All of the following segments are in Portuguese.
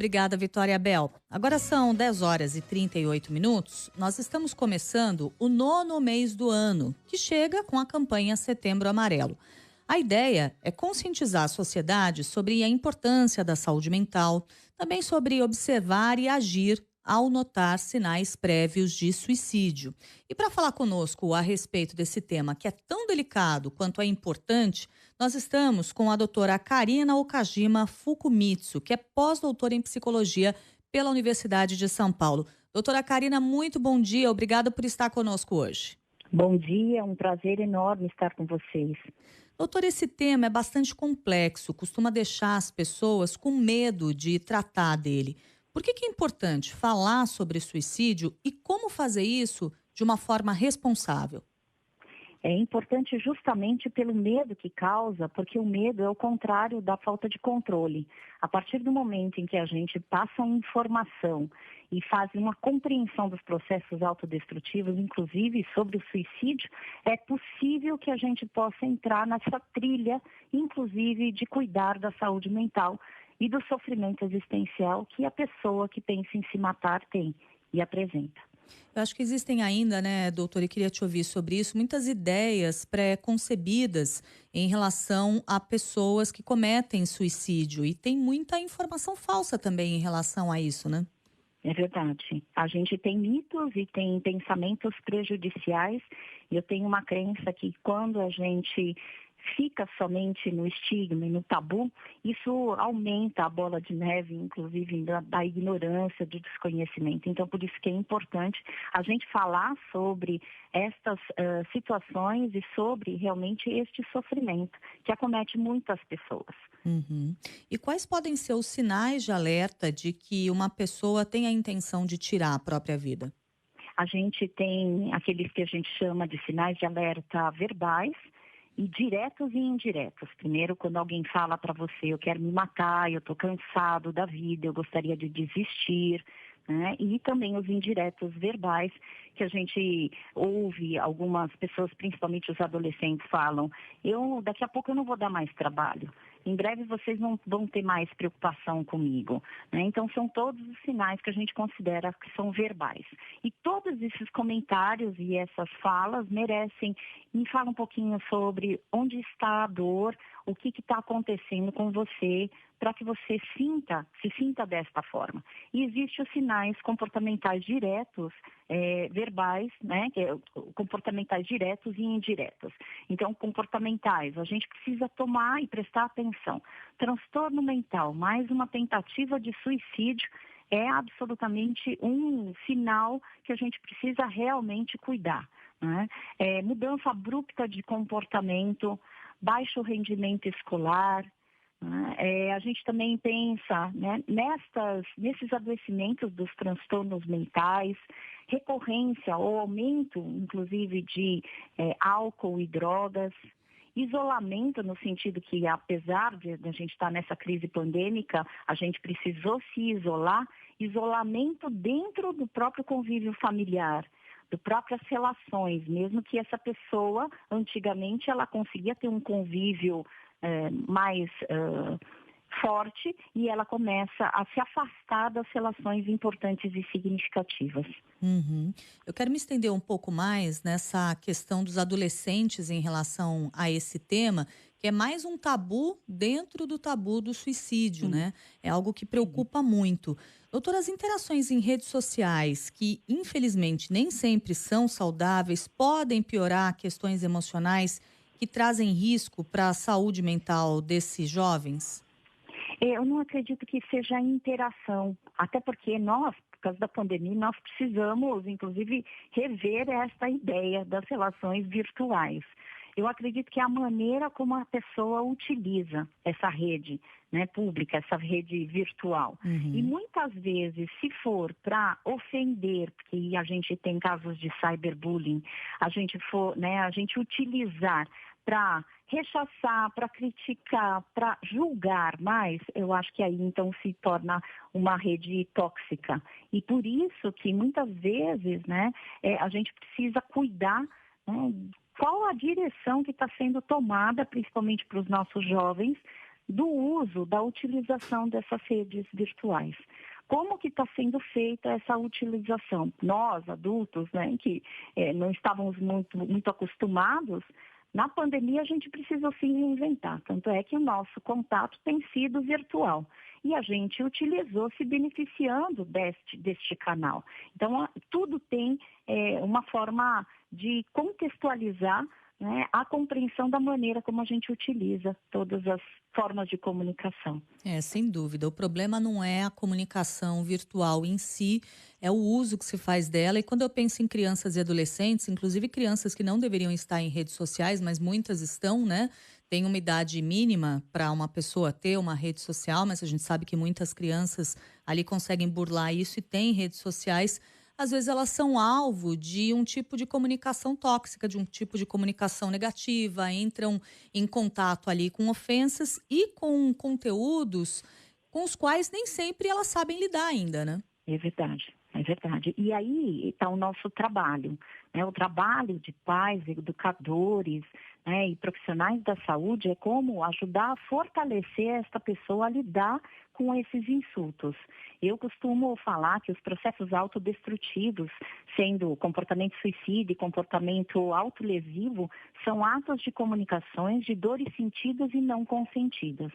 Obrigada, Vitória Bel. Agora são 10 horas e 38 minutos. Nós estamos começando o 9º mês do ano, que chega com a campanha Setembro Amarelo. A ideia é conscientizar a sociedade sobre a importância da saúde mental, também sobre observar e agir ao notar sinais prévios de suicídio. E para falar conosco a respeito desse tema, que é tão delicado quanto é importante, nós estamos com a doutora Karina Okajima Fukumitsu, que é pós-doutora em psicologia pela Universidade de São Paulo. Doutora Karina, muito bom dia, obrigada por estar conosco hoje. Bom dia, é um prazer enorme estar com vocês. Doutora, esse tema é bastante complexo, costuma deixar as pessoas com medo de tratar dele. Por que é importante falar sobre suicídio e como fazer isso de uma forma responsável? É importante justamente pelo medo que causa, porque o medo é o contrário da falta de controle. A partir do momento em que a gente passa uma informação e faz uma compreensão dos processos autodestrutivos, inclusive sobre o suicídio, é possível que a gente possa entrar nessa trilha, inclusive de cuidar da saúde mental e do sofrimento existencial que a pessoa que pensa em se matar tem e apresenta. Eu acho que existem ainda, né, doutora, e queria te ouvir sobre isso, muitas ideias pré-concebidas em relação a pessoas que cometem suicídio. E tem muita informação falsa também em relação a isso, né? É verdade. A gente tem mitos e tem pensamentos prejudiciais. E eu tenho uma crença que quando a gente fica somente no estigma e no tabu, isso aumenta a bola de neve, inclusive da ignorância, do desconhecimento. Então, por isso que é importante a gente falar sobre estas situações e sobre realmente este sofrimento que acomete muitas pessoas. Uhum. E quais podem ser os sinais de alerta de que uma pessoa tem a intenção de tirar a própria vida? A gente tem aqueles que a gente chama de sinais de alerta verbais, e diretos e indiretos. Primeiro, quando alguém fala para você, eu quero me matar, eu estou cansado da vida, eu gostaria de desistir, né? E também os indiretos verbais, que a gente ouve algumas pessoas, principalmente os adolescentes, falam, daqui a pouco eu não vou dar mais trabalho. Em breve vocês não vão ter mais preocupação comigo, né? Então são todos os sinais que a gente considera que são verbais. E todos esses comentários e essas falas merecem, me fala um pouquinho sobre onde está a dor, o que está acontecendo com você, para que você se sinta desta forma. E existem os sinais comportamentais diretos, verbais, né? Comportamentais diretos e indiretos. Então, comportamentais, a gente precisa tomar e prestar atenção. Transtorno mental, mais uma tentativa de suicídio, é absolutamente um sinal que a gente precisa realmente cuidar, né? Mudança abrupta de comportamento, baixo rendimento escolar. A gente também pensa, né, nesses adoecimentos dos transtornos mentais, recorrência ou aumento, inclusive, de álcool e drogas, isolamento no sentido que, apesar de a gente estar nessa crise pandêmica, a gente precisou se isolar, isolamento dentro do próprio convívio familiar, de próprias relações, mesmo que essa pessoa, antigamente, ela conseguia ter um convívio mais forte e ela começa a se afastar das relações importantes e significativas. Uhum. Eu quero me estender um pouco mais nessa questão dos adolescentes em relação a esse tema, que é mais um tabu dentro do tabu do suicídio, Sim. né? É algo que preocupa muito. Doutora, as interações em redes sociais, que infelizmente nem sempre são saudáveis, podem piorar questões emocionais que trazem risco para a saúde mental desses jovens? Eu não acredito que seja interação, até porque nós, por causa da pandemia, nós precisamos, inclusive, rever esta ideia das relações virtuais. Eu acredito que é a maneira como a pessoa utiliza essa rede, né, pública, essa rede virtual. Uhum. E muitas vezes, se for para ofender, porque a gente tem casos de cyberbullying, a gente utilizar para rechaçar, para criticar, para julgar mais, eu acho que aí então se torna uma rede tóxica. E por isso que muitas vezes, né, a gente precisa cuidar, né, qual a direção que está sendo tomada, principalmente para os nossos jovens, do uso, da utilização dessas redes virtuais. Como que está sendo feita essa utilização? Nós, adultos, né, que não estávamos muito acostumados, na pandemia a gente precisou se reinventar. Tanto é que o nosso contato tem sido virtual. E a gente utilizou se beneficiando deste canal. Então, tudo tem uma forma de contextualizar, né, a compreensão da maneira como a gente utiliza todas as formas de comunicação. Sem dúvida. O problema não é a comunicação virtual em si, é o uso que se faz dela. E quando eu penso em crianças e adolescentes, inclusive crianças que não deveriam estar em redes sociais, mas muitas estão, né? Tem uma idade mínima para uma pessoa ter uma rede social, mas a gente sabe que muitas crianças ali conseguem burlar isso e têm redes sociais. Às vezes elas são alvo de um tipo de comunicação tóxica, de um tipo de comunicação negativa, entram em contato ali com ofensas e com conteúdos com os quais nem sempre elas sabem lidar ainda, né? É verdade, é verdade. E aí está o nosso trabalho, né? O trabalho de pais, educadores, né, e profissionais da saúde é como ajudar a fortalecer esta pessoa a lidar com esses insultos. Eu costumo falar que os processos autodestrutivos, sendo comportamento suicida e comportamento autolesivo, são atos de comunicações de dores sentidas e não consentidas.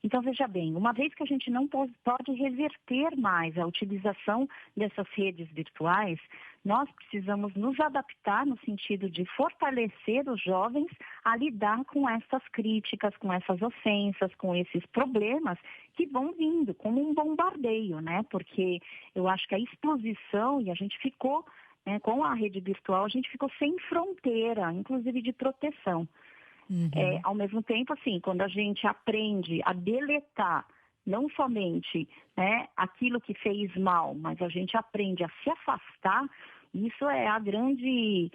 Então, veja bem, uma vez que a gente não pode reverter mais a utilização dessas redes virtuais, nós precisamos nos adaptar no sentido de fortalecer os jovens a lidar com essas críticas, com essas ofensas, com esses problemas que vão vindo como um bombardeio, né? Porque eu acho que a exposição, e a gente ficou, né, com a rede virtual, a gente ficou sem fronteira, inclusive de proteção. Ao mesmo tempo, assim, quando a gente aprende a deletar não somente, né, aquilo que fez mal, mas a gente aprende a se afastar, isso é a grande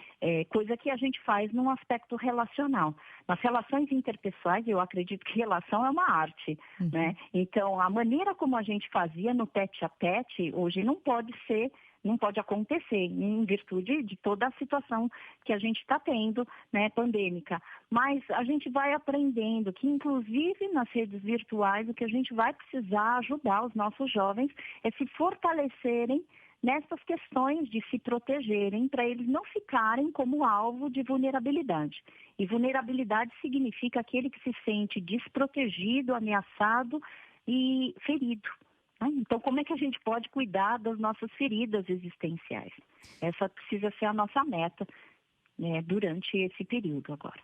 coisa que a gente faz num aspecto relacional. Nas relações interpessoais, eu acredito que relação é uma arte, né? Então, a maneira como a gente fazia no tete-a-tete, hoje não pode acontecer em virtude de toda a situação que a gente está tendo, né, pandêmica. Mas a gente vai aprendendo que, inclusive nas redes virtuais, o que a gente vai precisar ajudar os nossos jovens é se fortalecerem nessas questões de se protegerem para eles não ficarem como alvo de vulnerabilidade. E vulnerabilidade significa aquele que se sente desprotegido, ameaçado e ferido. Então, como é que a gente pode cuidar das nossas feridas existenciais? Essa precisa ser a nossa meta, né, durante esse período agora.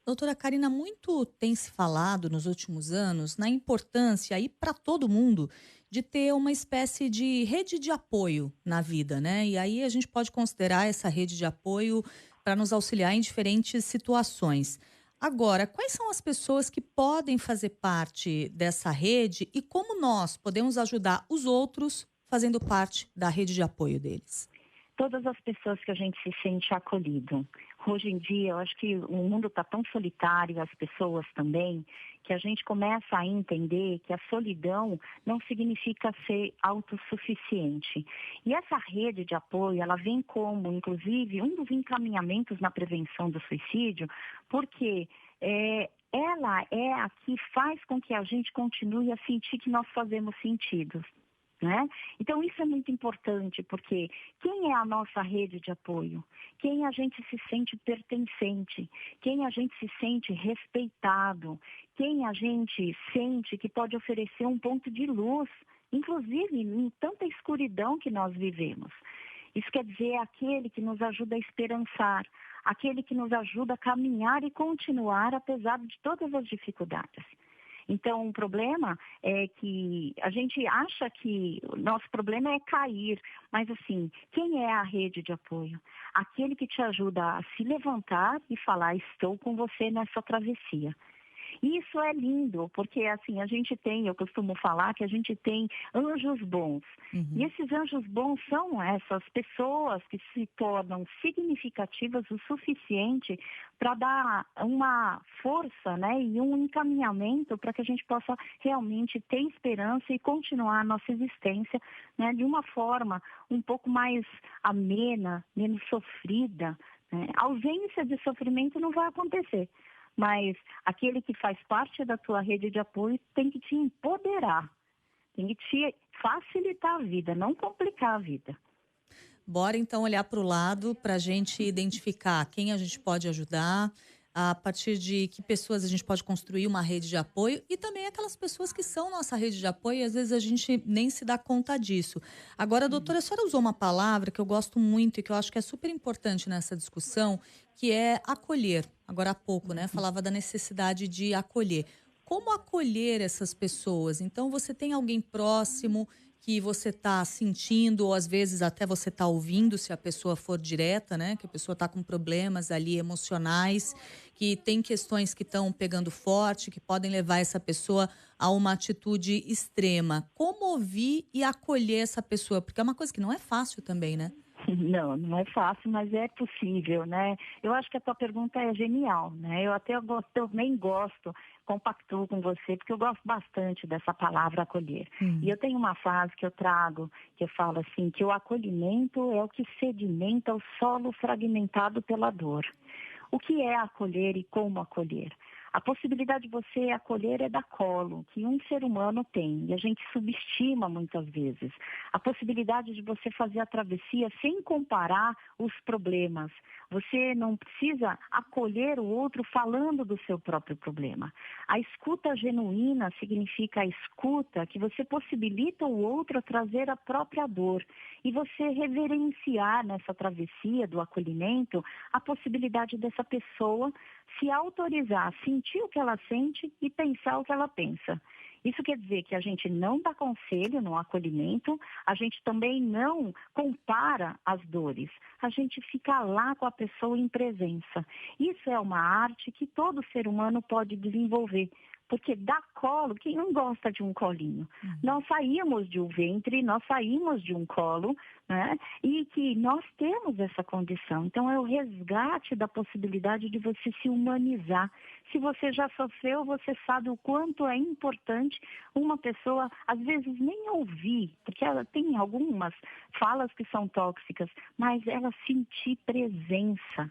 Doutora Karina, muito tem se falado nos últimos anos na importância, aí para todo mundo, de ter uma espécie de rede de apoio na vida, né? E aí a gente pode considerar essa rede de apoio para nos auxiliar em diferentes situações. Agora, quais são as pessoas que podem fazer parte dessa rede e como nós podemos ajudar os outros fazendo parte da rede de apoio deles? Todas as pessoas que a gente se sente acolhido. Hoje em dia, eu acho que o mundo está tão solitário, as pessoas também, que a gente começa a entender que a solidão não significa ser autossuficiente. E essa rede de apoio, ela vem como, inclusive, um dos encaminhamentos na prevenção do suicídio, porque ela é a que faz com que a gente continue a sentir que nós fazemos sentido. Né? Então, isso é muito importante, porque quem é a nossa rede de apoio? Quem a gente se sente pertencente? Quem a gente se sente respeitado? Quem a gente sente que pode oferecer um ponto de luz, inclusive em tanta escuridão que nós vivemos? Isso quer dizer aquele que nos ajuda a esperançar, aquele que nos ajuda a caminhar e continuar apesar de todas as dificuldades. Então, o problema é que a gente acha que o nosso problema é cair, mas assim, quem é a rede de apoio? Aquele que te ajuda a se levantar e falar, estou com você nessa travessia. Isso é lindo, porque assim, eu costumo falar que a gente tem anjos bons. E esses anjos bons são essas pessoas que se tornam significativas o suficiente para dar uma força, né, e um encaminhamento para que a gente possa realmente ter esperança e continuar a nossa existência, né, de uma forma um pouco mais amena, menos sofrida. Né? A ausência de sofrimento não vai acontecer. mas aquele que faz parte da tua rede de apoio tem que te empoderar, tem que te facilitar a vida, não complicar a vida. Bora então olhar para o lado para a gente identificar quem a gente pode ajudar, a partir de que pessoas a gente pode construir uma rede de apoio e também aquelas pessoas que são nossa rede de apoio e às vezes a gente nem se dá conta disso. Agora, doutora, a senhora usou uma palavra que eu gosto muito e que eu acho que é super importante nessa discussão, que é acolher. Agora há pouco, né? Falava da necessidade de acolher. Como acolher essas pessoas? Então, você tem alguém próximo que você está sentindo, ou às vezes até você está ouvindo, se a pessoa for direta, né? Que a pessoa está com problemas ali emocionais, que tem questões que estão pegando forte, que podem levar essa pessoa a uma atitude extrema. Como ouvir e acolher essa pessoa? Porque é uma coisa que não é fácil também, né? Não, não é fácil, mas é possível, né? Eu acho que a tua pergunta é genial, né? Eu até também gosto, compactuo com você, porque eu gosto bastante dessa palavra acolher. E eu tenho uma frase que eu trago, que eu falo assim, que o acolhimento é o que sedimenta o solo fragmentado pela dor. O que é acolher e como acolher? A possibilidade de você acolher é dar colo, que um ser humano tem, e a gente subestima muitas vezes. A possibilidade de você fazer a travessia sem comparar os problemas. Você não precisa acolher o outro falando do seu próprio problema. A escuta genuína significa a escuta que você possibilita o outro a trazer a própria dor. E você reverenciar nessa travessia do acolhimento a possibilidade dessa pessoa se autorizar a sentir o que ela sente e pensar o que ela pensa. Isso quer dizer que a gente não dá conselho no acolhimento, a gente também não compara as dores, a gente fica lá com a pessoa em presença. Isso é uma arte que todo ser humano pode desenvolver. Porque dar colo, quem não gosta de um colinho? Nós saímos de um ventre, nós saímos de um colo, né? E que nós temos essa condição. Então, é o resgate da possibilidade de você se humanizar. Se você já sofreu, você sabe o quanto é importante uma pessoa, às vezes, nem ouvir, porque ela tem algumas falas que são tóxicas, mas ela sentir presença,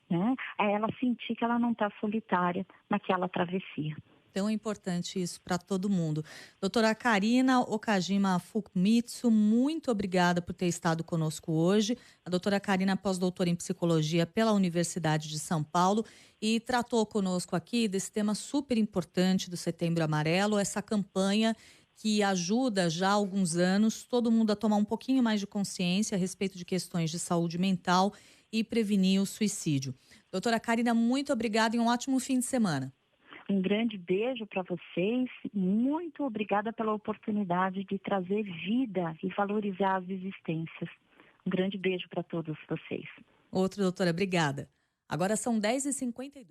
né? É ela sentir que ela não está solitária naquela travessia. Tão importante isso para todo mundo. Doutora Karina Okajima Fukumitsu, muito obrigada por ter estado conosco hoje. A doutora Karina é pós-doutora em psicologia pela Universidade de São Paulo e tratou conosco aqui desse tema super importante do Setembro Amarelo, essa campanha que ajuda já há alguns anos todo mundo a tomar um pouquinho mais de consciência a respeito de questões de saúde mental e prevenir o suicídio. Doutora Karina, muito obrigada e um ótimo fim de semana. Um grande beijo para vocês. Muito obrigada pela oportunidade de trazer vida e valorizar as existências. Um grande beijo para todos vocês. Outra, doutora, obrigada. Agora são 10h52.